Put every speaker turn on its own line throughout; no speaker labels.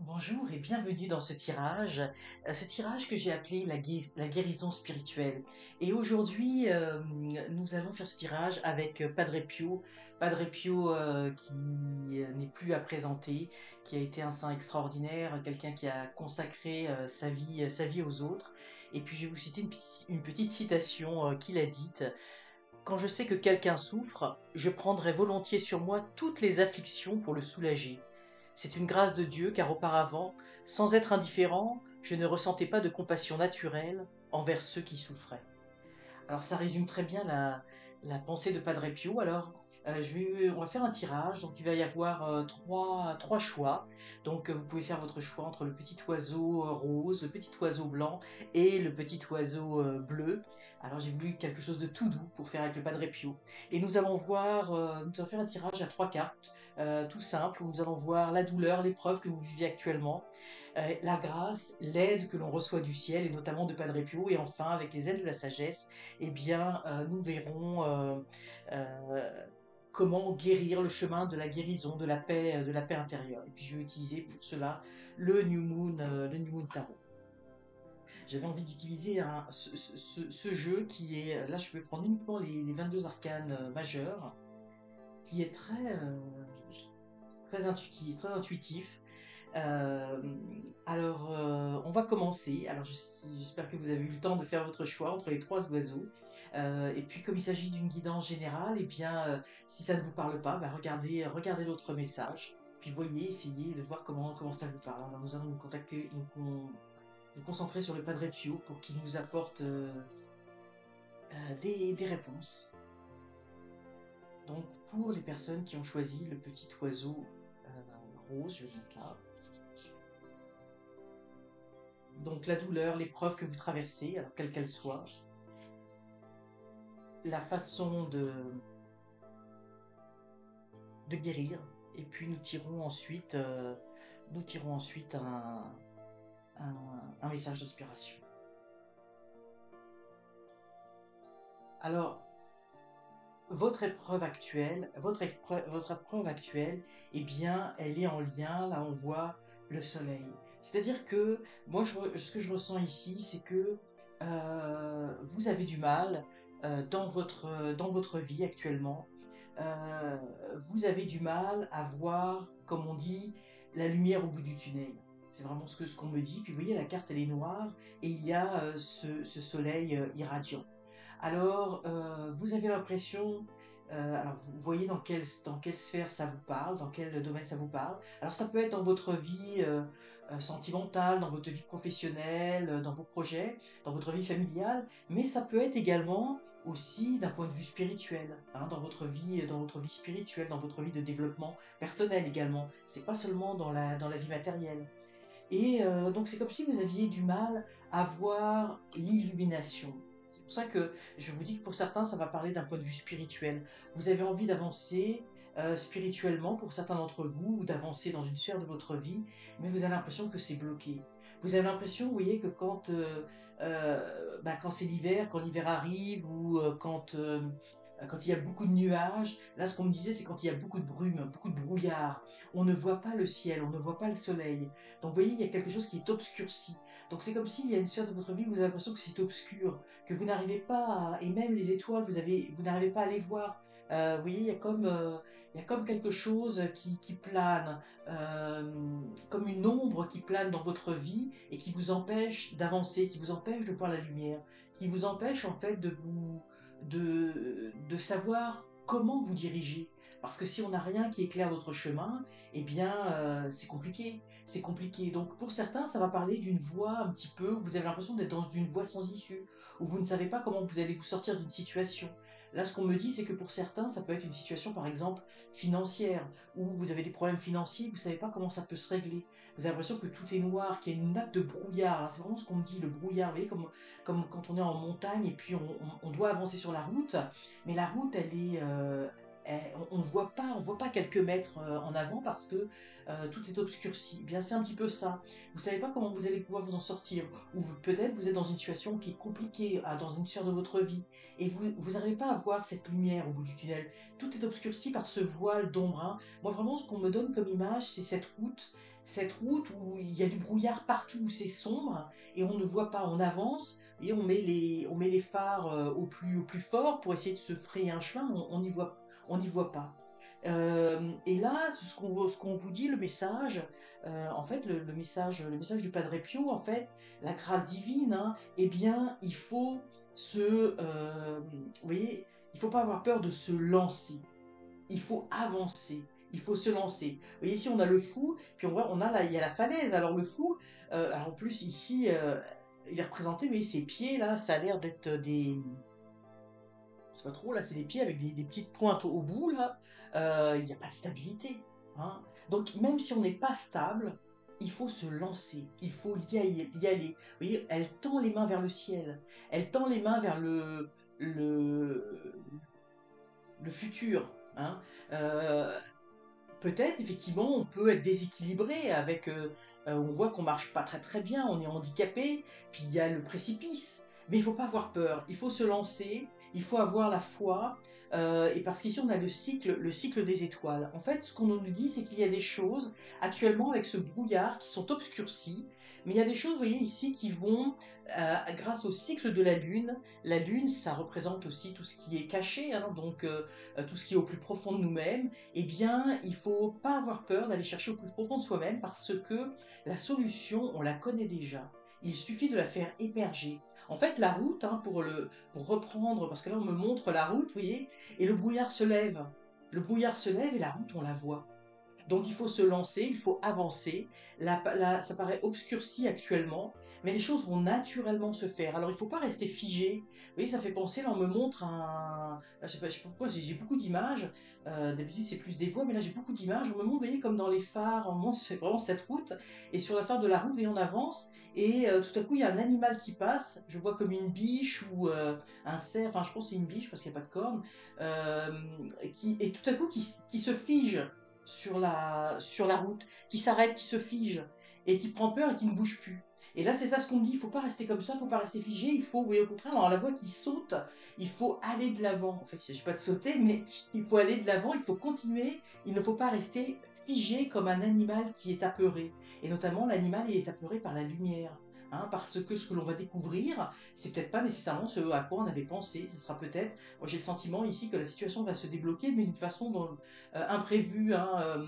Bonjour et bienvenue dans ce tirage que j'ai appelé la guérison spirituelle. Et aujourd'hui, nous allons faire ce tirage avec Padre Pio qui n'est plus à présenter, qui a été un saint extraordinaire, quelqu'un qui a consacré sa vie aux autres. Et puis je vais vous citer une petite citation qu'il a dite. Quand je sais que quelqu'un souffre, je prendrai volontiers sur moi toutes les afflictions pour le soulager. C'est une grâce de Dieu car auparavant, sans être indifférent, je ne ressentais pas de compassion naturelle envers ceux qui souffraient. Alors ça résume très bien la pensée de Padre Pio. Alors on va faire un tirage, donc il va y avoir trois choix. Donc vous pouvez faire votre choix entre le petit oiseau rose, le petit oiseau blanc et le petit oiseau bleu. Alors j'ai voulu quelque chose de tout doux pour faire avec le Padre Pio. Et nous allons faire un tirage à trois cartes, tout simple, où nous allons voir la douleur, l'épreuve que vous vivez actuellement, la grâce, l'aide que l'on reçoit du ciel, et notamment de Padre Pio, et enfin, avec les ailes de la sagesse, eh bien, nous verrons euh, comment guérir le chemin de la guérison, de la paix intérieure. Et puis, je vais utiliser pour cela le New Moon Tarot. J'avais envie d'utiliser ce jeu qui est, là, je vais prendre uniquement les 22 arcanes majeurs, qui est très intuitif. Euh, on va commencer. Alors, j'espère que vous avez eu le temps de faire votre choix entre les trois oiseaux. Et puis, comme il s'agit d'une guidance générale, eh bien, si ça ne vous parle pas, bah, regardez l'autre message. Puis, voyez, essayez de voir comment ça vous parle. Alors, nous allons nous concentrer sur le Padre Pio pour qu'il nous apporte des réponses. Donc, pour les personnes qui ont choisi le petit oiseau rose, je vais mettre là. Donc la douleur, l'épreuve que vous traversez, alors quelle qu'elle soit, la façon de guérir, et puis nous tirons ensuite un message d'inspiration. Alors, votre épreuve actuelle, eh bien, elle est en lien, là on voit le soleil. C'est-à-dire que ce que je ressens ici, c'est que vous avez du mal dans votre vie actuellement. Euh, Vous avez du mal à voir, comme on dit, la lumière au bout du tunnel. C'est vraiment ce qu'on me dit. Puis vous voyez, la carte elle est noire et il y a ce soleil irradiant. Alors, vous avez l'impression, alors vous voyez dans quelle sphère ça vous parle, dans quel domaine ça vous parle. Alors ça peut être dans votre vie sentimentale, dans votre vie professionnelle, dans vos projets, dans votre vie familiale, mais ça peut être également aussi d'un point de vue spirituel, hein, dans votre vie spirituelle, dans votre vie de développement personnel également. C'est pas seulement dans la vie matérielle. Et donc c'est comme si vous aviez du mal à voir l'illumination. C'est pour ça que je vous dis que pour certains, ça va parler d'un point de vue spirituel. Vous avez envie d'avancer spirituellement pour certains d'entre vous, ou d'avancer dans une sphère de votre vie, mais vous avez l'impression que c'est bloqué. Vous avez l'impression, vous voyez, que quand c'est l'hiver, quand l'hiver arrive, ou quand il y a beaucoup de nuages, là ce qu'on me disait, c'est quand il y a beaucoup de brume, beaucoup de brouillard. On ne voit pas le ciel, on ne voit pas le soleil. Donc vous voyez, il y a quelque chose qui est obscurci. Donc c'est comme s'il y a une sphère de votre vie où vous avez l'impression que c'est obscur, que vous n'arrivez pas à... Et même les étoiles, vous n'arrivez pas à les voir. Vous voyez, il y a comme quelque chose qui plane, comme une ombre qui plane dans votre vie et qui vous empêche d'avancer, qui vous empêche de voir la lumière, qui vous empêche en fait de savoir comment vous diriger. Parce que si on n'a rien qui éclaire votre chemin, eh bien, c'est compliqué. C'est compliqué. Donc, pour certains, ça va parler d'une voie un petit peu, où vous avez l'impression d'être dans une voie sans issue, où vous ne savez pas comment vous allez vous sortir d'une situation. Là, ce qu'on me dit, c'est que pour certains, ça peut être une situation, par exemple, financière, où vous avez des problèmes financiers, vous savez pas comment ça peut se régler. Vous avez l'impression que tout est noir, qu'il y a une nappe de brouillard. Alors, c'est vraiment ce qu'on me dit, le brouillard. Vous voyez, comme quand on est en montagne et puis on doit avancer sur la route, mais la route, on ne voit pas quelques mètres en avant parce que tout est obscurci. Eh bien, c'est un petit peu ça. Vous savez pas comment vous allez pouvoir vous en sortir, ou peut-être vous êtes dans une situation qui est compliquée, dans une sphère de votre vie, et vous n'arrivez pas à voir cette lumière au bout du tunnel. Tout est obscurci par ce voile d'ombre, hein. Moi, vraiment, ce qu'on me donne comme image, c'est cette route cette route où il y a du brouillard partout, où c'est sombre et on ne voit pas, on avance et on met les phares au plus fort pour essayer de se frayer un chemin, on n'y voit pas. Et là, ce qu'on vous dit, le message, en fait, le message du Padre Pio, en fait, la grâce divine, hein, eh bien, il faut vous voyez, il faut pas avoir peur de se lancer. Il faut avancer. Il faut se lancer. Vous voyez, ici, on a le fou, puis il y a la falaise. Alors, le fou, alors en plus, ici, il est représenté, vous voyez, ses pieds, là, ça a l'air d'être des. C'est pas trop, là, c'est des pieds avec des petites pointes au bout, là. Il n'y a pas de stabilité. Hein. Donc, même si on n'est pas stable, il faut se lancer. Il faut y aller. Vous voyez, elle tend les mains vers le ciel. Elle tend les mains vers le, le futur. Hein. Euh, Peut-être, effectivement, on peut être déséquilibré avec. On voit qu'on marche pas très très bien, on est handicapé, puis il y a le précipice. Mais il faut pas avoir peur, il faut se lancer, il faut avoir la foi. Et parce qu'ici, on a le cycle des étoiles. En fait, ce qu'on nous dit, c'est qu'il y a des choses, actuellement, avec ce brouillard, qui sont obscurcies. Mais il y a des choses, vous voyez, ici, qui vont, grâce au cycle de la Lune. La Lune, ça représente aussi tout ce qui est caché, hein, donc tout ce qui est au plus profond de nous-mêmes. Eh bien, il ne faut pas avoir peur d'aller chercher au plus profond de soi-même parce que la solution, on la connaît déjà. Il suffit de la faire émerger. En fait, la route, hein, pour reprendre, parce que là on me montre la route, vous voyez, et le brouillard se lève. Le brouillard se lève et la route, on la voit. Donc il faut se lancer, il faut avancer. Ça paraît obscurci actuellement, mais les choses vont naturellement se faire. Alors il ne faut pas rester figé. Vous voyez, ça fait penser, là on me montre un. Là, je sais pas pourquoi, j'ai beaucoup d'images. D'habitude c'est plus des voix, mais là j'ai beaucoup d'images. On me montre, vous voyez, comme dans les phares, on me montre c'est vraiment cette route. Et sur la phare de la route, et on avance. Et tout à coup, il y a un animal qui passe. Je vois comme une biche ou un cerf. Enfin, je pense que c'est une biche parce qu'il n'y a pas de cornes. Euh, et tout à coup, qui se fige sur la route, qui s'arrête, qui se fige, et qui prend peur et qui ne bouge plus. Et là, c'est ça ce qu'on me dit, il faut pas rester comme ça, il faut pas rester figé, il faut, oui, au contraire, dans la voie qui saute, il faut aller de l'avant. En fait, il ne s'agit pas de sauter, mais il faut aller de l'avant, il faut continuer, il ne faut pas rester figé comme un animal qui est apeuré. Et notamment, l'animal, il est apeuré par la lumière. Hein, parce que ce que l'on va découvrir, c'est peut-être pas nécessairement ce à quoi on avait pensé. Ce sera peut-être, moi j'ai le sentiment ici que la situation va se débloquer, mais d'une façon imprévue, hein,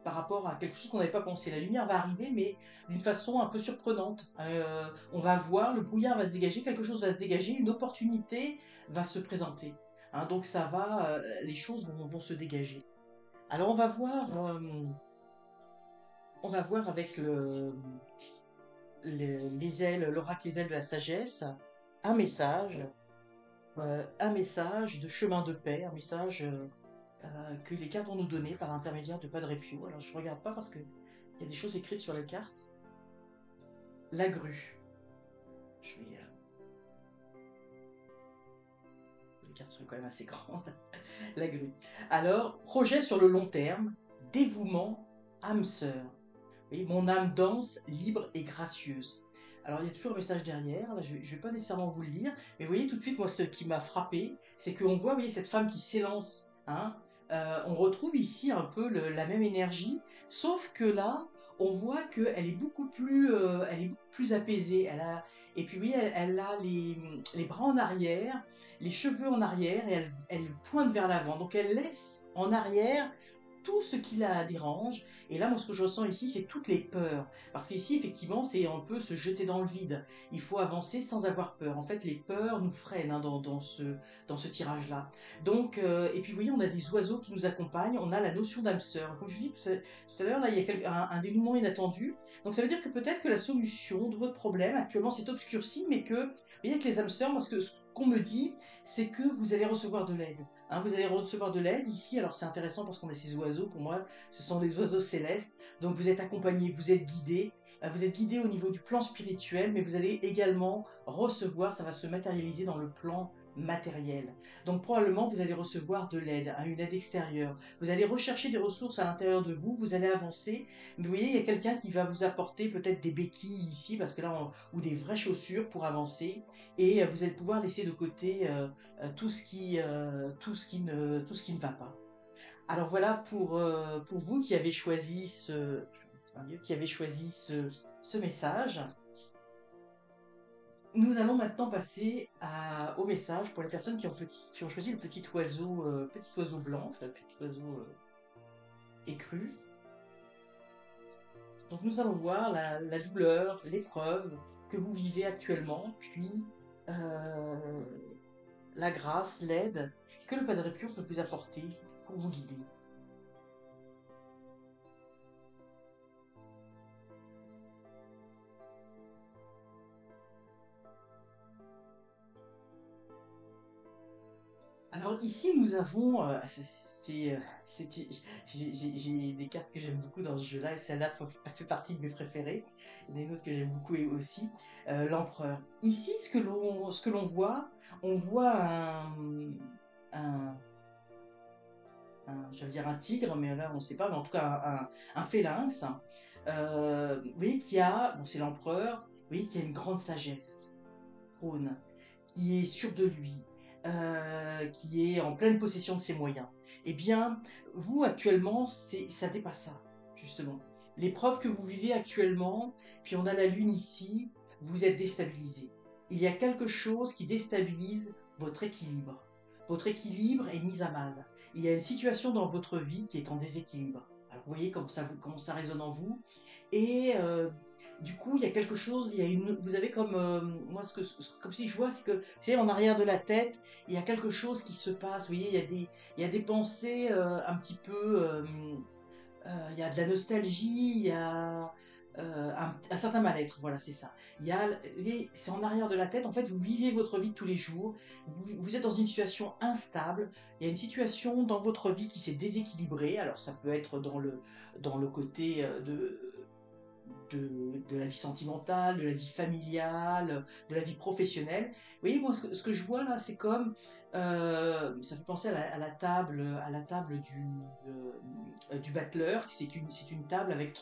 par rapport à quelque chose qu'on n'avait pas pensé. La lumière va arriver, mais d'une façon un peu surprenante. On va voir, le brouillard va se dégager, quelque chose va se dégager, une opportunité va se présenter. Hein, donc ça va, les choses vont se dégager. Alors on va voir avec les ailes, l'oracle les ailes de la sagesse, un message, un message de chemin de paix, un message que les cartes vont nous donner par l'intermédiaire de Padre Pio. Alors je ne regarde pas parce qu'il y a des choses écrites sur les cartes. La grue. Je vais, les cartes sont quand même assez grandes. La grue. Alors, projet sur le long terme, dévouement, âme sœur. Oui, mon âme danse, libre et gracieuse. Alors il y a toujours un message derrière, là, je ne vais pas nécessairement vous le lire, mais vous voyez tout de suite, moi ce qui m'a frappé, c'est qu'on voit, vous voyez, cette femme qui s'élance, hein, on retrouve ici un peu la même énergie, sauf que là, on voit qu'elle est elle est beaucoup plus apaisée, et puis oui, elle a les bras en arrière, les cheveux en arrière, et elle pointe vers l'avant, donc elle laisse en arrière tout ce qui la dérange, et là, moi, ce que je ressens ici, c'est toutes les peurs. Parce qu'ici, effectivement, c'est on peut se jeter dans le vide. Il faut avancer sans avoir peur. En fait, les peurs nous freinent, hein, dans ce tirage-là. Donc, et puis, vous voyez, on a des oiseaux qui nous accompagnent. On a la notion d'âme sœur. Comme je vous dis tout à l'heure, là, il y a un dénouement inattendu. Donc, ça veut dire que peut-être que la solution de votre problème, actuellement, c'est obscurci, mais que, vous voyez, avec les âmes sœurs, moi, ce qu'on me dit, c'est que vous allez recevoir de l'aide. Hein, vous allez recevoir de l'aide ici. Alors, c'est intéressant parce qu'on a ces oiseaux, pour moi, ce sont des oiseaux célestes. Donc vous êtes accompagné, vous êtes guidé au niveau du plan spirituel, mais vous allez également recevoir, ça va se matérialiser dans le plan matériel. Donc probablement vous allez recevoir de l'aide, hein, une aide extérieure. Vous allez rechercher des ressources à l'intérieur de vous, vous allez avancer. Mais vous voyez, il y a quelqu'un qui va vous apporter peut-être des béquilles ici, parce que là, ou des vraies chaussures pour avancer. Et vous allez pouvoir laisser de côté tout ce qui ne va pas. Alors voilà pour vous qui avez choisi un lieu qui avait choisi ce message. Nous allons maintenant passer au message pour les personnes qui ont choisi le petit oiseau blanc, le petit oiseau écru. Donc nous allons voir la douleur, l'épreuve que vous vivez actuellement, puis la grâce, l'aide que le Padre Pio peut vous apporter pour vous guider. Alors ici nous avons, j'ai des cartes que j'aime beaucoup dans ce jeu-là et celle-là fait partie de mes préférées. Il y en a une autre que j'aime beaucoup et aussi, l'empereur. Ici ce que l'on voit, on voit un, j'allais dire un tigre, mais là on ne sait pas, mais en tout cas un phélinx. Vous voyez qu'il y a, bon c'est l'empereur, vous voyez qu'il y a une grande sagesse, trône, qui est sûr de lui, qui est en pleine possession de ses moyens. Eh bien, vous actuellement, ça dépasse ça, justement. L'épreuve que vous vivez actuellement, puis on a la lune ici, vous êtes déstabilisé. Il y a quelque chose qui déstabilise votre équilibre. Votre équilibre est mis à mal. Il y a une situation dans votre vie qui est en déséquilibre. Alors vous voyez comment ça résonne en vous. Et du coup, il y a quelque chose, vous avez comme, moi, comme si je vois, c'est que, vous savez, en arrière de la tête, il y a quelque chose qui se passe, vous voyez, il y a des pensées un petit peu, il y a de la nostalgie, il y a un certain mal-être, voilà, c'est ça. C'est en arrière de la tête, en fait, vous vivez votre vie de tous les jours, vous êtes dans une situation instable, il y a une situation dans votre vie qui s'est déséquilibrée, alors ça peut être dans le côté de la vie sentimentale, de la vie familiale, de la vie professionnelle. Vous voyez, moi, ce que je vois là, c'est comme, ça fait penser à la table du battleur, c'est une table avec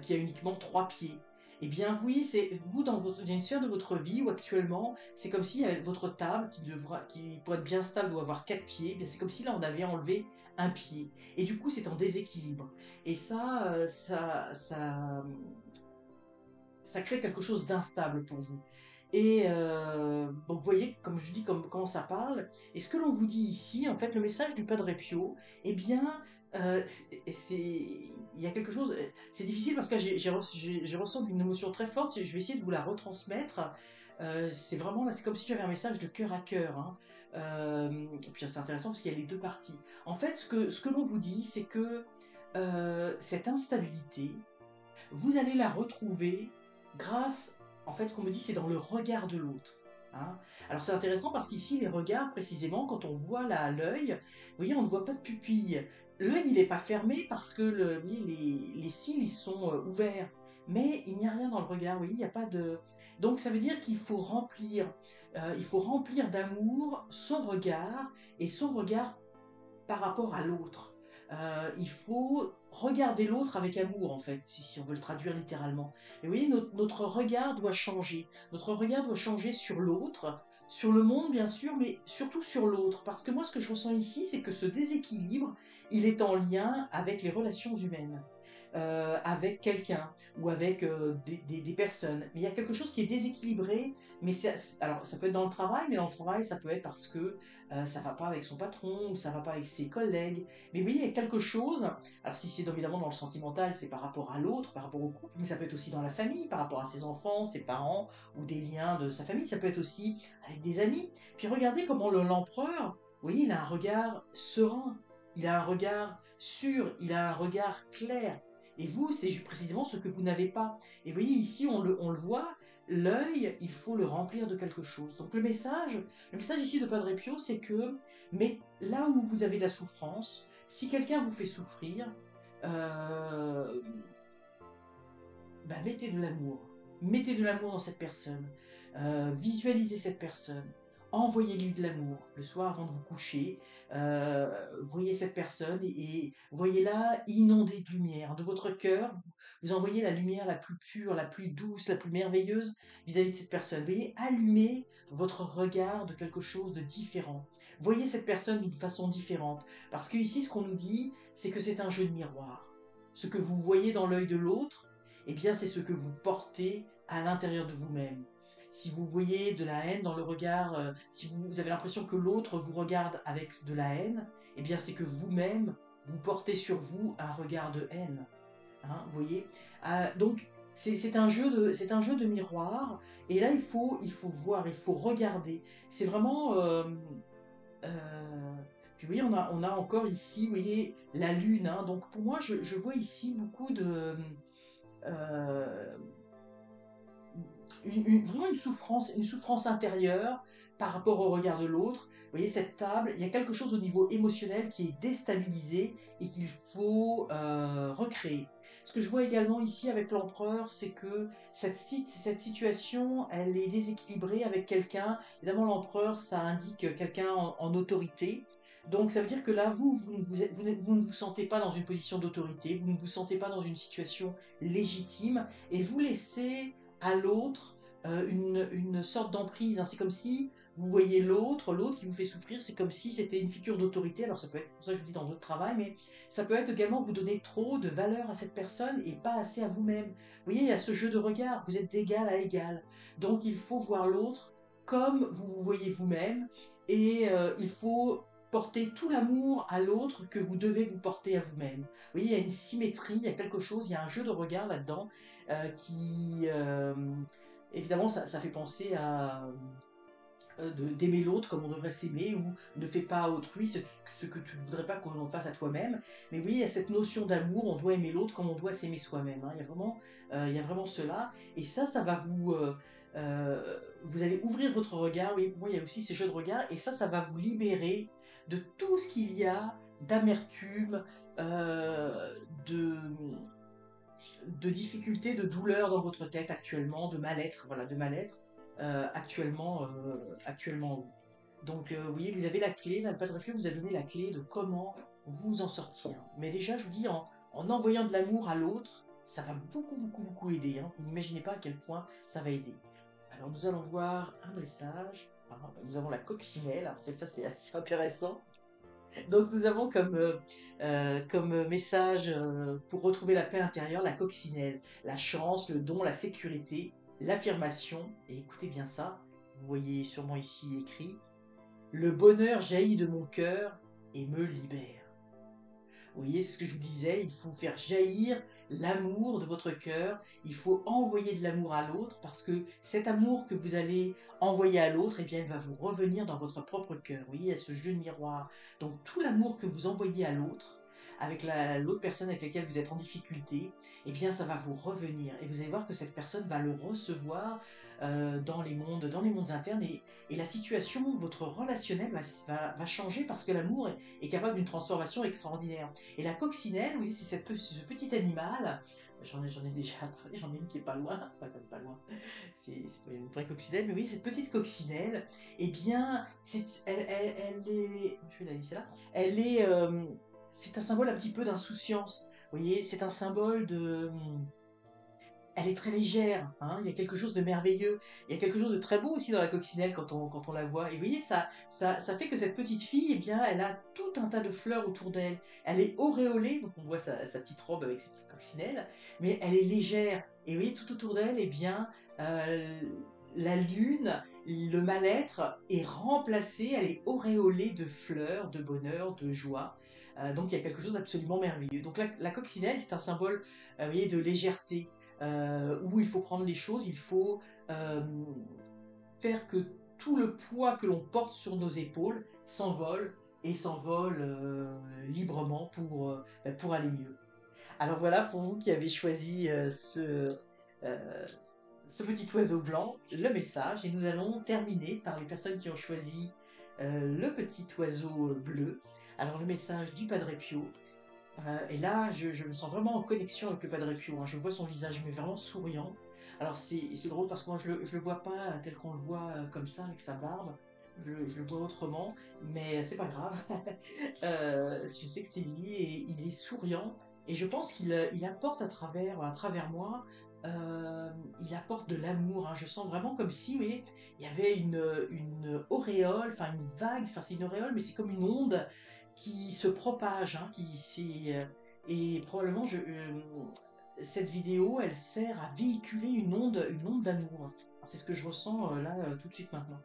qui a uniquement trois pieds. Eh bien, vous voyez, il y a une sphère de votre vie où actuellement, c'est comme si votre table, qui pour être bien stable doit avoir quatre pieds, eh bien, c'est comme si là on avait enlevé un pied. Et du coup, c'est en déséquilibre. Et ça crée quelque chose d'instable pour vous. Et donc vous voyez, comme je dis, comment ça parle. Et ce que l'on vous dit ici, en fait, le message du Padre Pio, eh bien, il y a quelque chose. C'est difficile parce que j'ai ressenti une émotion très forte. Je vais essayer de vous la retransmettre. C'est vraiment là, c'est comme si j'avais un message de cœur à cœur, hein. Et puis c'est intéressant parce qu'il y a les deux parties. En fait, ce que l'on vous dit, c'est que cette instabilité, vous allez la retrouver grâce, en fait, ce qu'on me dit, c'est dans le regard de l'autre. Hein. Alors c'est intéressant parce qu'ici, les regards, précisément, quand on voit là l'œil, vous voyez, on ne voit pas de pupille. L'œil, il n'est pas fermé parce que vous voyez, les cils, ils sont ouverts. Mais il n'y a rien dans le regard, vous voyez, il n'y a pas de... Donc ça veut dire il faut remplir d'amour son regard et son regard par rapport à l'autre. Il faut regarder l'autre avec amour, en fait, si on veut le traduire littéralement. Et vous voyez, notre regard doit changer. Notre regard doit changer sur l'autre, sur le monde, bien sûr, mais surtout sur l'autre. Parce que moi, ce que je ressens ici, c'est que ce déséquilibre, il est en lien avec les relations humaines. Avec quelqu'un ou avec des personnes. Mais il y a quelque chose qui est déséquilibré, mais alors ça peut être dans le travail, mais dans le travail, ça peut être parce que ça va pas avec son patron ou ça va pas avec ses collègues. Mais oui, il y a quelque chose, alors si c'est évidemment dans le sentimental, c'est par rapport à l'autre, par rapport au couple, mais ça peut être aussi dans la famille, par rapport à ses enfants, ses parents ou des liens de sa famille, ça peut être aussi avec des amis. Puis regardez comment l'empereur, vous voyez, il a un regard serein, il a un regard sûr, il a un regard clair. Et vous, c'est précisément ce que vous n'avez pas. Et vous voyez, ici, on le voit, l'œil, il faut le remplir de quelque chose. Donc le message ici de Padre Pio, c'est que, mais là où vous avez de la souffrance, si quelqu'un vous fait souffrir, euh, bah, mettez de l'amour. Mettez de l'amour dans cette personne. Visualisez cette personne. Envoyez-lui de l'amour le soir avant de vous coucher. Voyez cette personne et voyez-la inondée de lumière. De votre cœur, vous envoyez la lumière la plus pure, la plus douce, la plus merveilleuse vis-à-vis de cette personne. Voyez allumer votre regard de quelque chose de différent. Voyez cette personne d'une façon différente. Parce que ici, ce qu'on nous dit, c'est que c'est un jeu de miroir. ce que vous voyez dans l'œil de l'autre, eh bien c'est ce que vous portez à l'intérieur de vous-même. Si vous voyez de la haine dans le regard, si vous avez l'impression que l'autre vous regarde avec de la haine, eh bien c'est que vous-même, vous portez sur vous un regard de haine. Hein, vous voyez. Donc c'est un jeu de miroir, et là il faut voir, il faut regarder. C'est vraiment... puis vous voyez, on a encore ici, vous voyez, la lune. Hein. Donc pour moi, je vois ici beaucoup de... euh, vraiment une souffrance intérieure par rapport au regard de l'autre. Vous voyez, cette table, il y a quelque chose au niveau émotionnel qui est déstabilisé et qu'il faut recréer. Ce que je vois également ici avec l'empereur, c'est que cette situation, elle est déséquilibrée avec quelqu'un. Évidemment, l'empereur, ça indique quelqu'un en autorité. Donc ça veut dire que là, vous ne vous sentez pas dans une position d'autorité, vous ne vous sentez pas dans une situation légitime, et vous laissez à l'autre une sorte d'emprise. Hein. C'est comme si vous voyez l'autre qui vous fait souffrir, c'est comme si c'était une figure d'autorité. Alors ça peut être, pour ça que je vous dis dans votre travail, mais ça peut être également vous donner trop de valeur à cette personne et pas assez à vous-même. Vous voyez, il y a ce jeu de regard, vous êtes d'égal à égal. Donc il faut voir l'autre comme vous vous voyez vous-même, et il faut porter tout l'amour à l'autre que vous devez vous porter à vous-même. Vous voyez, il y a une symétrie, il y a quelque chose, il y a un jeu de regard là-dedans qui, évidemment, ça fait penser à d'aimer l'autre comme on devrait s'aimer, ou ne fais pas à autrui ce que tu ne voudrais pas qu'on fasse à toi-même. Mais vous voyez, il y a cette notion d'amour, on doit aimer l'autre comme on doit s'aimer soi-même. Hein. Il y a vraiment cela, et ça va vous allez ouvrir votre regard. Oui, pour moi, il y a aussi ces jeux de regard, et ça va vous libérer de tout ce qu'il y a d'amertume, de difficultés, de douleurs dans votre tête actuellement, de mal-être, voilà, de mal-être actuellement. Oui. Donc, vous voyez, vous avez la clé, là, le Padre Pio vous a donné la clé de comment vous en sortir. Mais déjà, je vous dis, en envoyant de l'amour à l'autre, ça va beaucoup, beaucoup, beaucoup aider. Hein. Vous n'imaginez pas à quel point ça va aider. Alors, nous allons voir un message. Alors, nous avons la coccinelle. Alors, ça, c'est assez intéressant. Donc nous avons comme message pour retrouver la paix intérieure, la coccinelle, la chance, le don, la sécurité, l'affirmation. Et écoutez bien ça, vous voyez sûrement ici écrit, le bonheur jaillit de mon cœur et me libère. Vous voyez, c'est ce que je vous disais, il faut faire jaillir l'amour de votre cœur, il faut envoyer de l'amour à l'autre, parce que cet amour que vous allez envoyer à l'autre, eh bien, il va vous revenir dans votre propre cœur. Vous voyez, il y a ce jeu de miroir. Donc tout l'amour que vous envoyez à l'autre, avec l'autre personne avec laquelle vous êtes en difficulté, eh bien, ça va vous revenir. Et vous allez voir que cette personne va le recevoir dans les mondes internes, et la situation, votre relationnel va changer, parce que l'amour est capable d'une transformation extraordinaire. Et la coccinelle, oui, c'est ce petit animal. J'en ai déjà parlé, j'en ai une qui est pas loin, enfin pas loin, c'est pas une vraie coccinelle, mais oui, cette petite coccinelle, eh bien, elle est, je vais la laisser là, elle est, c'est un symbole un petit peu d'insouciance, vous voyez, c'est un symbole de, elle est très légère, hein, il y a quelque chose de merveilleux, il y a quelque chose de très beau aussi dans la coccinelle quand on la voit. Et vous voyez, ça fait que cette petite fille, eh bien, elle a tout un tas de fleurs autour d'elle. Elle est auréolée, donc on voit sa petite robe avec ses petites coccinelles, mais elle est légère. Et vous voyez, tout autour d'elle, eh bien, euh, la lune, le mal-être est remplacé, elle est auréolée de fleurs, de bonheur, de joie. Donc il y a quelque chose d'absolument merveilleux. Donc la coccinelle, c'est un symbole, vous voyez, de légèreté, où il faut prendre les choses, il faut euh, faire que tout le poids que l'on porte sur nos épaules s'envole, et s'envole librement pour aller mieux. Alors voilà, pour vous qui avez choisi euh, ce petit oiseau blanc, le message, et nous allons terminer par les personnes qui ont choisi le petit oiseau bleu. Alors le message du Padre Pio, et là, je me sens vraiment en connexion avec le Padre Pio. Hein. Je vois son visage, mais vraiment souriant. Alors c'est drôle, parce que moi je le vois pas tel qu'on le voit comme ça avec sa barbe. Je le vois autrement, mais c'est pas grave. Je sais que c'est lui, et il est souriant. Et je pense qu'il apporte à travers moi, il apporte de l'amour. Hein. Je sens vraiment comme si, mais il y avait une auréole, enfin une vague, enfin c'est une auréole, mais c'est comme une onde qui se propage, hein, Et probablement, cette vidéo, elle sert à véhiculer une onde d'amour. C'est ce que je ressens là tout de suite maintenant.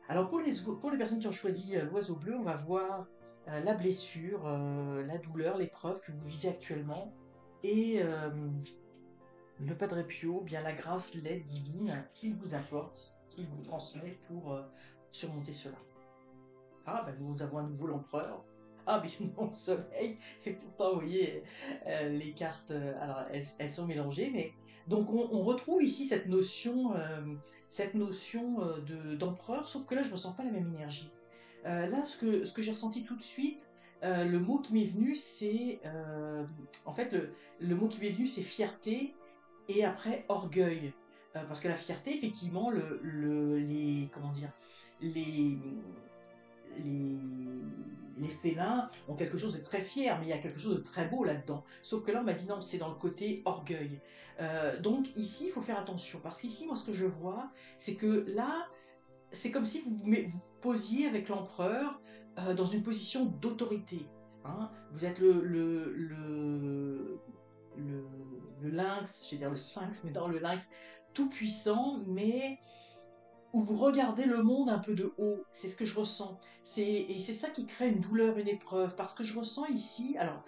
Alors pour les personnes qui ont choisi l'oiseau bleu, on va voir la blessure, la douleur, l'épreuve que vous vivez actuellement. Et le Padre Pio, bien la grâce, l'aide divine qu'il vous apporte, qu'il vous transmet pour surmonter cela. Ah, ben nous avons à nouveau l'empereur. Ah, mais non, le soleil. Et pourtant, vous voyez, les cartes, alors elles sont mélangées, mais donc on retrouve ici cette notion d'empereur, sauf que là, je ne ressens pas la même énergie. Là, ce que j'ai ressenti tout de suite, le mot qui m'est venu, c'est en fait le mot qui m'est venu, c'est fierté et après orgueil. Parce que la fierté, effectivement, les comment dire, les les, les félins ont quelque chose de très fier, mais il y a quelque chose de très beau là-dedans. Sauf que là, on m'a dit non, c'est dans le côté orgueil. Donc ici, il faut faire attention, parce qu'ici, moi, ce que je vois, c'est que là, c'est comme si vous posiez avec l'empereur dans une position d'autorité. Hein. Vous êtes le, le lynx, je vais dire le sphinx, mais dans le lynx tout puissant, mais où vous regardez le monde un peu de haut. C'est ce que je ressens. Et c'est ça qui crée une douleur, une épreuve. Parce que je ressens ici, alors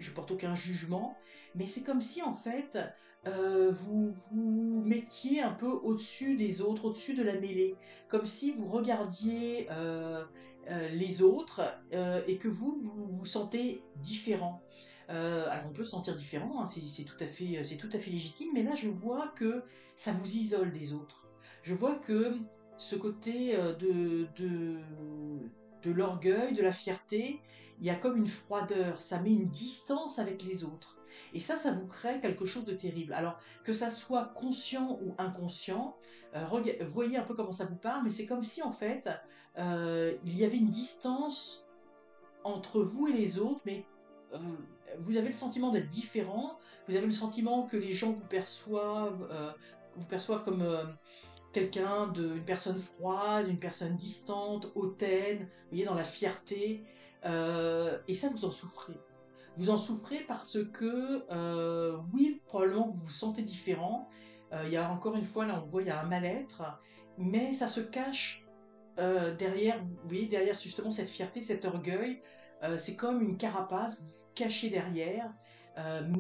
je porte aucun jugement, mais c'est comme si en fait vous vous mettiez un peu au-dessus des autres, au-dessus de la mêlée. Comme si vous regardiez les autres et que vous vous sentez différent. Alors on peut se sentir différent, hein, c'est tout à fait légitime, mais là je vois que ça vous isole des autres. Je vois que ce côté de l'orgueil, de la fierté, il y a comme une froideur, ça met une distance avec les autres. Et ça vous crée quelque chose de terrible. Alors, que ça soit conscient ou inconscient, voyez un peu comment ça vous parle, mais c'est comme si, en fait, il y avait une distance entre vous et les autres, mais euh, vous avez le sentiment d'être différent, vous avez le sentiment que les gens vous perçoivent comme une personne froide, une personne distante, hautaine, vous voyez, dans la fierté. Et ça, vous en souffrez. Vous en souffrez parce que, oui, probablement vous vous sentez différent. Il y a encore une fois, là, on voit, il y a un mal-être, mais ça se cache derrière, vous voyez, derrière justement cette fierté, cet orgueil. C'est comme une carapace, vous vous cachez derrière,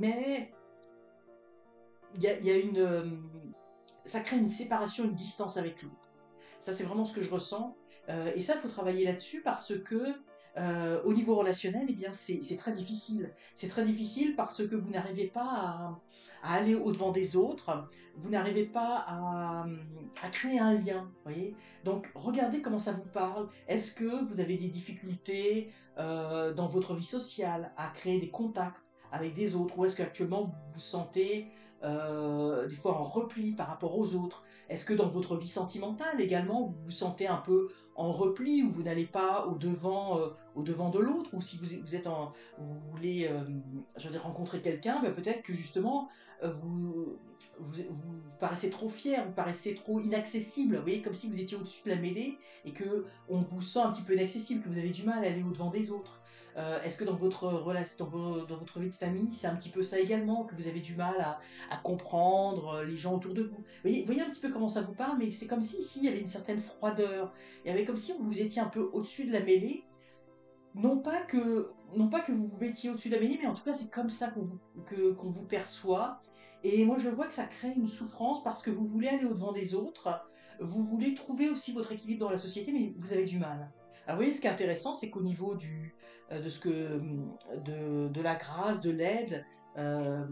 mais il y a ça crée une séparation, une distance avec l'autre. Ça, c'est vraiment ce que je ressens. Et ça, il faut travailler là-dessus parce que au niveau relationnel, eh bien, c'est très difficile. C'est très difficile parce que vous n'arrivez pas à aller au-devant des autres, vous n'arrivez pas à créer un lien, voyez. Donc, regardez comment ça vous parle. Est-ce que vous avez des difficultés dans votre vie sociale à créer des contacts avec des autres, ou est-ce qu'actuellement vous vous sentez des fois en repli par rapport aux autres? Est-ce que dans votre vie sentimentale également, vous vous sentez un peu en repli, où vous n'allez pas au devant de l'autre, ou si vous voulez je veux dire, rencontrer quelqu'un, ben peut-être que justement vous paraissez trop fier, vous paraissez trop inaccessible, vous voyez, comme si vous étiez au-dessus de la mêlée et que on vous sent un petit peu inaccessible, que vous avez du mal à aller au-devant des autres. Est-ce que dans votre relation, dans votre vie de famille, c'est un petit peu ça également, que vous avez du mal à comprendre les gens autour de vous? Voyez un petit peu comment ça vous parle, mais c'est comme si ici il y avait une certaine froideur. Il y avait comme si vous étiez un peu au-dessus de la mêlée. Non pas que vous vous mettiez au-dessus de la mêlée, mais en tout cas c'est comme ça qu'on vous perçoit. Et moi je vois que ça crée une souffrance parce que vous voulez aller au-devant des autres, vous voulez trouver aussi votre équilibre dans la société, mais vous avez du mal. Alors vous voyez, ce qui est intéressant, c'est qu'au niveau de de la grâce, de l'aide, euh,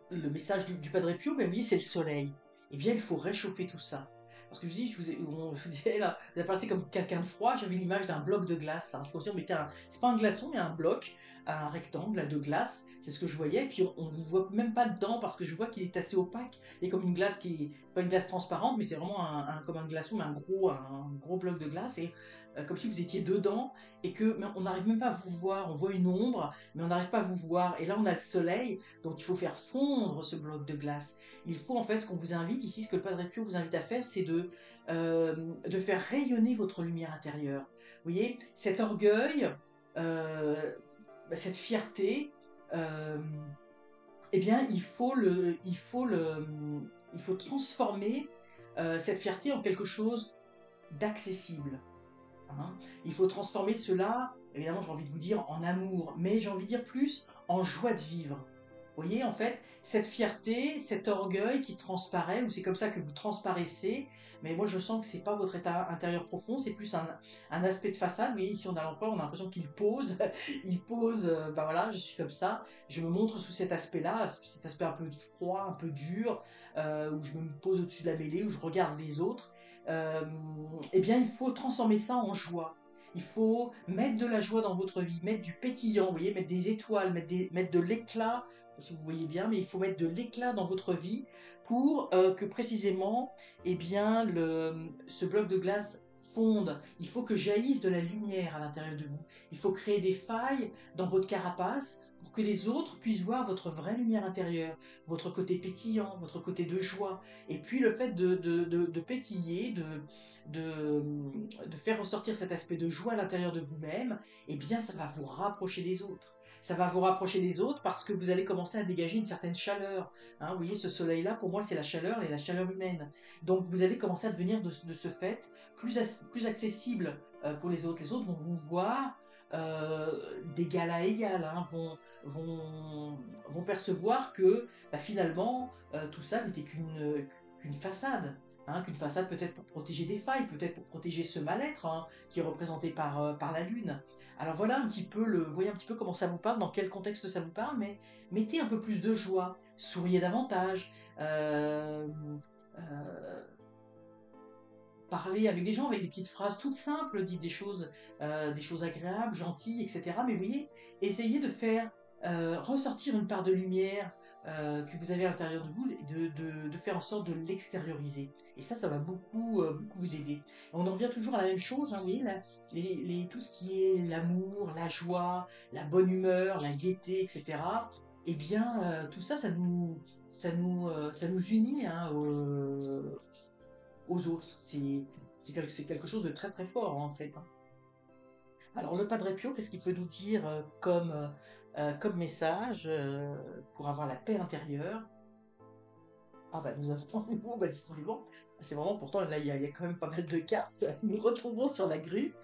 le message du Padre Pio, ben, vous voyez, c'est le soleil. Eh bien, il faut réchauffer tout ça. Parce que je vous dis, je vous disais là, vous avez passé comme quelqu'un de froid, j'avais l'image d'un bloc de glace. Hein. C'est comme si on mettait c'est pas un glaçon, mais un bloc, un rectangle là, de glace. C'est ce que je voyais. Et puis, on vous voit même pas dedans parce que je vois qu'il est assez opaque. Et comme une glace qui est pas une glace transparente, mais c'est vraiment comme un glaçon, mais un gros bloc de glace. Et comme si vous étiez dedans et que mais on n'arrive même pas à vous voir. On voit une ombre, mais on n'arrive pas à vous voir. Et là, on a le soleil. Donc il faut faire fondre ce bloc de glace. Il faut en fait, ce qu'on vous invite ici, ce que le Padre Pio vous invite à faire, c'est de faire rayonner votre lumière intérieure. Vous voyez, cet orgueil, cette fierté, euh, eh bien, il faut transformer cette fierté en quelque chose d'accessible. Hein. Il faut transformer cela, évidemment, j'ai envie de vous dire en amour, mais j'ai envie de dire plus en joie de vivre. Vous voyez, en fait, cette fierté, cet orgueil qui transparaît, ou c'est comme ça que vous transparaissez, mais moi je sens que c'est pas votre état intérieur profond, c'est plus un aspect de façade. Vous voyez, ici on a l'empereur, on a l'impression qu'il pose, il pose, ben voilà, je suis comme ça, je me montre sous cet aspect-là, cet aspect un peu froid, un peu dur, où je me pose au-dessus de la mêlée, où je regarde les autres. Euh, eh bien, il faut transformer ça en joie. Il faut mettre de la joie dans votre vie, mettre du pétillant, vous voyez, mettre des étoiles, mettre de l'éclat, si vous voyez bien, mais il faut mettre de l'éclat dans votre vie pour que précisément, eh bien, ce bloc de glace fonde. Il faut que jaillisse de la lumière à l'intérieur de vous. Il faut créer des failles dans votre carapace pour que les autres puissent voir votre vraie lumière intérieure, votre côté pétillant, votre côté de joie. Et puis le fait de pétiller, de faire ressortir cet aspect de joie à l'intérieur de vous-même, eh bien ça va vous rapprocher des autres. Ça va vous rapprocher des autres parce que vous allez commencer à dégager une certaine chaleur. Hein, vous voyez, ce soleil-là, pour moi, c'est la chaleur et la chaleur humaine. Donc vous allez commencer à devenir de ce fait plus accessible pour les autres. Les autres vont vous voir d'égal à égal, hein, vont percevoir que bah, finalement, tout ça n'était qu'une façade. Hein, qu'une façade peut-être pour protéger des failles, peut-être pour protéger ce mal-être hein, qui est représenté par la Lune. Alors voilà un petit peu vous voyez un petit peu comment ça vous parle, dans quel contexte ça vous parle, mais mettez un peu plus de joie, souriez davantage, euh, parlez avec des gens avec des petites phrases toutes simples, dites des choses agréables, gentilles, etc. Mais vous voyez, essayez de faire ressortir une part de lumière que vous avez à l'intérieur de vous, de faire en sorte de l'extérioriser. Et ça va beaucoup vous aider. On en revient toujours à la même chose, hein, vous voyez, tout ce qui est l'amour, la joie, la bonne humeur, la gaieté, etc. Eh bien, tout ça, ça nous unit hein, aux autres. C'est quelque chose de très très fort en fait. Hein. Alors le Padre Pio, qu'est-ce qu'il peut nous dire comme message pour avoir la paix intérieure? Ah bah nous avons bah, disons, c'est vraiment pourtant là il y a quand même pas mal de cartes. Nous retombons sur la grue.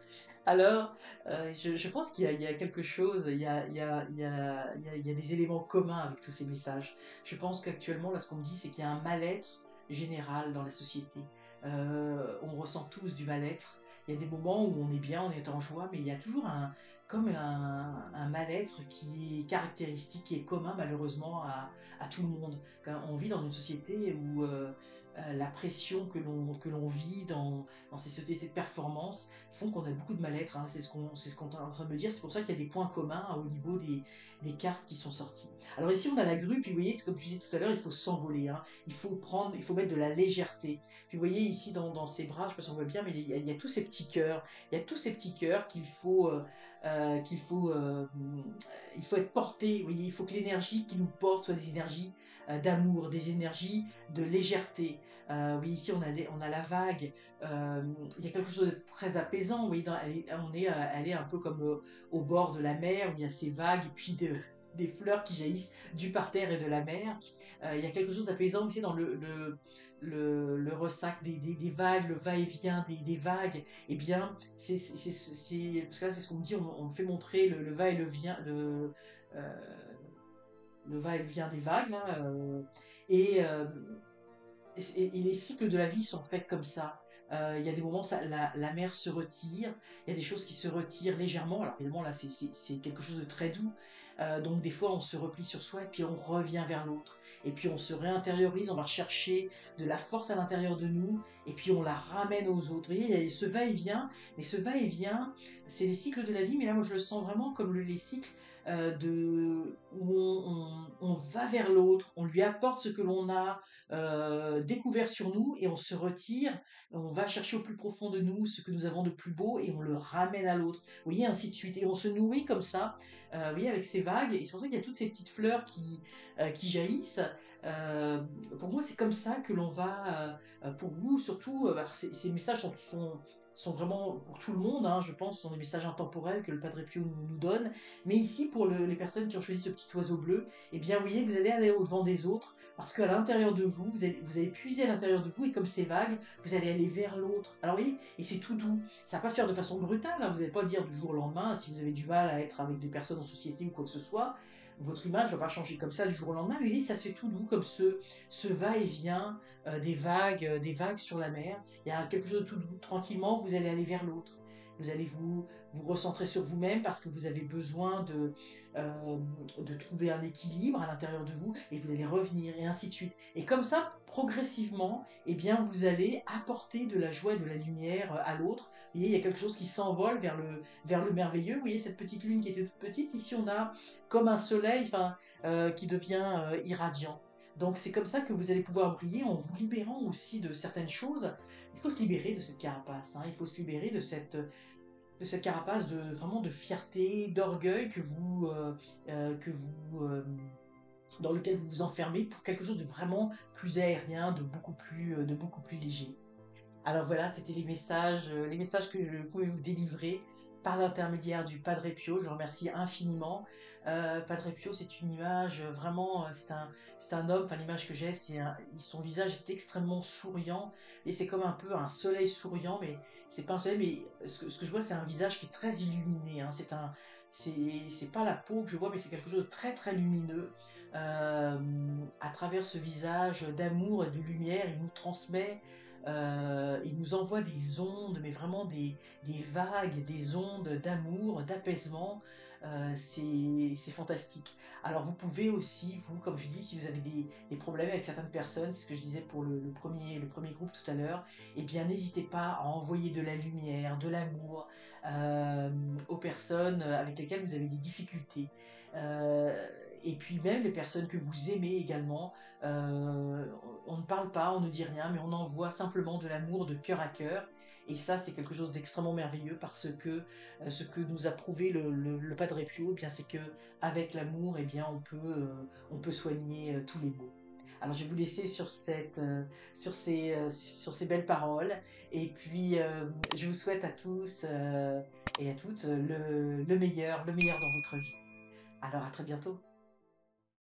Alors je pense il y a quelque chose, il y a des éléments communs avec tous ces messages. Je pense qu'actuellement là ce qu'on me dit c'est qu'il y a un mal-être général dans la société. On ressent tous du mal-être. Il y a des moments où on est bien, on est en joie, mais il y a toujours un mal-être qui est caractéristique, qui est commun malheureusement à tout le monde. Quand on vit dans une société où la pression que l'on vit dans ces sociétés de performance font qu'on a beaucoup de mal-être. Hein. C'est ce qu'on est en train de me dire. C'est pour ça qu'il y a des points communs hein, au niveau des cartes qui sont sorties. Alors ici on a la grue, puis vous voyez, comme je disais tout à l'heure, il faut s'envoler. Hein. Il faut mettre de la légèreté. Puis vous voyez ici dans ses bras, je ne sais pas si on voit bien, mais il y a tous ces petits cœurs. Il y a tous ces petits cœurs euh, qu'il faut, euh, il faut être porté. Vous voyez, il faut que l'énergie qui nous porte soit des énergies d'amour, des énergies de légèreté. Oui, ici on a la vague. Il y a quelque chose de très apaisant. Oui, elle est un peu comme au bord de la mer où il y a ces vagues et puis des fleurs qui jaillissent du parterre et de la mer. Il y a quelque chose d'apaisant aussi dans le ressac des vagues, le va-et-vient des vagues. Eh bien, parce que là, c'est ce qu'on me dit, on me fait montrer le va-et-le-vient, euh, le va-et-vient des vagues. Là, et, euh, et les cycles de la vie sont faits comme ça. Il y a des moments, la mer se retire, il y a des choses qui se retirent légèrement. Alors évidemment, là, c'est quelque chose de très doux. Donc des fois, on se replie sur soi et puis on revient vers l'autre. Et puis on se réintériorise, on va rechercher de la force à l'intérieur de nous et puis on la ramène aux autres. Vous voyez, il y a ce va-et-vient, mais ce va-et-vient, c'est les cycles de la vie, mais là, moi, je le sens vraiment comme les cycles où on va vers l'autre, on lui apporte ce que l'on a, découvert sur nous et on se retire, on va chercher au plus profond de nous ce que nous avons de plus beau et on le ramène à l'autre. Vous voyez, ainsi de suite. Et on se nourrit comme ça, vous voyez, avec ces vagues et surtout qu'il y a toutes ces petites fleurs qui jaillissent. Pour moi, c'est comme ça que l'on va, pour vous, surtout, ces messages sont vraiment pour tout le monde, hein, je pense, sont des messages intemporels que le Padre Pio nous donne. Mais ici, pour les personnes qui ont choisi ce petit oiseau bleu, eh bien, vous voyez, vous allez aller au-devant des autres, parce qu'à l'intérieur de vous, vous allez puiser à l'intérieur de vous, et comme c'est vague, vous allez aller vers l'autre. Alors oui, et c'est tout doux. Ça va pas se faire de façon brutale, hein, vous n'allez pas le dire du jour au lendemain, si vous avez du mal à être avec des personnes en société ou quoi que ce soit, votre image ne va pas changer comme ça du jour au lendemain, mais oui, ça se fait tout doux, comme ce va-et-vient des vagues sur la mer. Il y a quelque chose de tout doux. Tranquillement, vous allez aller vers l'autre. Vous allez vous recentrer sur vous-même parce que vous avez besoin de trouver un équilibre à l'intérieur de vous et vous allez revenir et ainsi de suite. Et comme ça, progressivement, eh bien, vous allez apporter de la joie et de la lumière à l'autre. Vous voyez, il y a quelque chose qui s'envole vers le merveilleux. Vous voyez, cette petite lune qui était toute petite, ici on a comme un soleil enfin, qui devient irradiant. Donc c'est comme ça que vous allez pouvoir briller en vous libérant aussi de certaines choses. Il faut se libérer de cette carapace, hein. Il faut se libérer de cette carapace vraiment de fierté, d'orgueil que vous dans lequel vous vous enfermez pour quelque chose de vraiment plus aérien, de beaucoup plus léger. Alors voilà, c'était les messages que je pouvais vous délivrer par l'intermédiaire du Padre Pio. Je le remercie infiniment. Padre Pio, c'est une image vraiment, c'est un homme. Enfin, l'image que j'ai, son visage est extrêmement souriant et c'est comme un peu un soleil souriant, mais c'est pas un soleil, mais ce que je vois, c'est un visage qui est très illuminé, hein. C'est pas la peau que je vois, mais c'est quelque chose de très très lumineux. À travers ce visage d'amour et de lumière, il nous transmet il nous envoie des ondes, mais vraiment des vagues, des ondes d'amour, d'apaisement. C'est fantastique. Alors vous pouvez aussi, vous, comme je dis, si vous avez des problèmes avec certaines personnes, c'est ce que je disais pour le premier groupe tout à l'heure, eh bien n'hésitez pas à envoyer de la lumière, de l'amour euh, aux personnes avec lesquelles vous avez des difficultés. Euh, et puis même les personnes que vous aimez également, euh, on ne parle pas, on ne dit rien, mais on envoie simplement de l'amour de cœur à cœur. Et ça, c'est quelque chose d'extrêmement merveilleux parce que ce que nous a prouvé le Padre Pio, eh bien, c'est que avec l'amour, eh bien, on peut soigner tous les maux. Alors, je vais vous laisser sur ces belles paroles. Et puis, je vous souhaite à tous et à toutes le meilleur dans votre vie. Alors, à très bientôt.